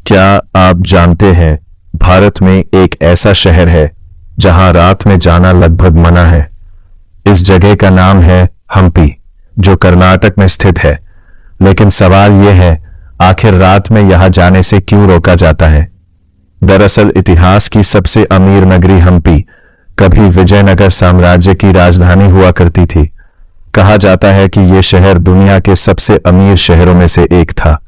क्या आप जानते हैं भारत में एक ऐसा शहर है जहां रात में जाना लगभग मना है। इस जगह का नाम है हम्पी, जो कर्नाटक में स्थित है। लेकिन सवाल यह है, आखिर रात में यहां जाने से क्यों रोका जाता है। दरअसल इतिहास की सबसे अमीर नगरी हम्पी कभी विजयनगर साम्राज्य की राजधानी हुआ करती थी। कहा जाता है कि यह शहर दुनिया के सबसे अमीर शहरों में से एक था।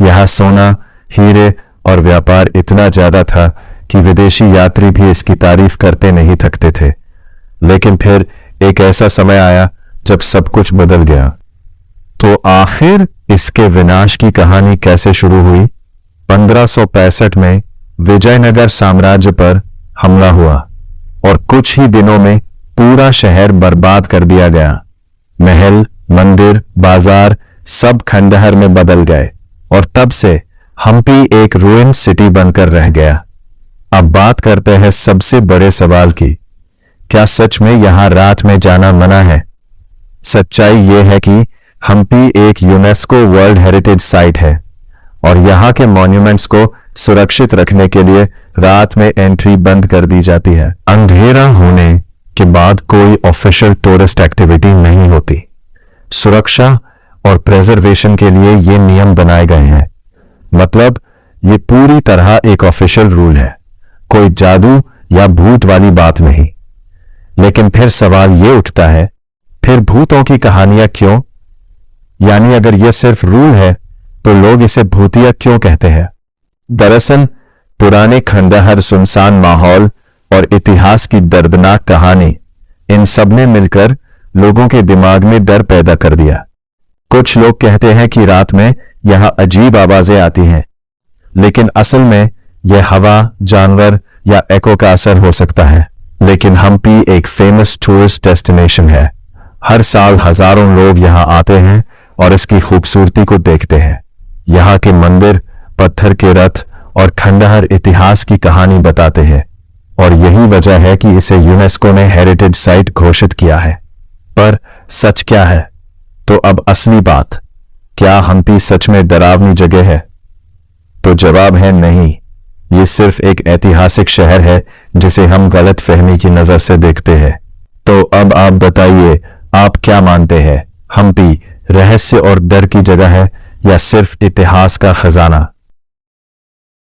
यहां सोना, हीरे और व्यापार इतना ज्यादा था कि विदेशी यात्री भी इसकी तारीफ करते नहीं थकते थे। लेकिन फिर एक ऐसा समय आया जब सब कुछ बदल गया। तो आखिर इसके विनाश की कहानी कैसे शुरू हुई। 1565 में विजयनगर साम्राज्य पर हमला हुआ और कुछ ही दिनों में पूरा शहर बर्बाद कर दिया गया। महल, मंदिर, बाजार सब खंडहर में बदल गए और तब से हम्पी एक रूइन सिटी बनकर रह गया। अब बात करते हैं सबसे बड़े सवाल की, क्या सच में यहां रात में जाना मना है। सच्चाई यह है कि हम्पी एक यूनेस्को वर्ल्ड हेरिटेज साइट है और यहां के मॉन्यूमेंट्स को सुरक्षित रखने के लिए रात में एंट्री बंद कर दी जाती है। अंधेरा होने के बाद कोई ऑफिशियल टूरिस्ट एक्टिविटी नहीं होती। सुरक्षा और प्रिजर्वेशन के लिए ये नियम बनाए गए हैं। मतलब ये पूरी तरह एक ऑफिशियल रूल है, कोई जादू या भूत वाली बात नहीं। लेकिन फिर सवाल ये उठता है, फिर भूतों की कहानियां क्यों। यानी अगर ये सिर्फ रूल है तो लोग इसे भूतिया क्यों कहते हैं। दरअसल पुराने खंडहर, सुनसान माहौल और इतिहास की दर्दनाक कहानी, इन सब ने मिलकर लोगों के दिमाग में डर पैदा कर दिया। कुछ लोग कहते हैं कि रात में यहां अजीब आवाजें आती हैं, लेकिन असल में यह हवा, जानवर या एको का असर हो सकता है। लेकिन हम्पी एक फेमस टूरिस्ट डेस्टिनेशन है। हर साल हजारों लोग यहां आते हैं और इसकी खूबसूरती को देखते हैं। यहां के मंदिर, पत्थर के रथ और खंडहर इतिहास की कहानी बताते हैं और यही वजह है कि इसे यूनेस्को ने हेरिटेज साइट घोषित किया है। पर सच क्या है? तो अब असली बात, क्या हम्पी सच में डरावनी जगह है? तो जवाब है नहीं। ये सिर्फ एक ऐतिहासिक शहर है जिसे हम गलत फहमी की नजर से देखते हैं। तो अब आप बताइए, आप क्या मानते हैं, हम्पी रहस्य और डर की जगह है या सिर्फ इतिहास का खजाना?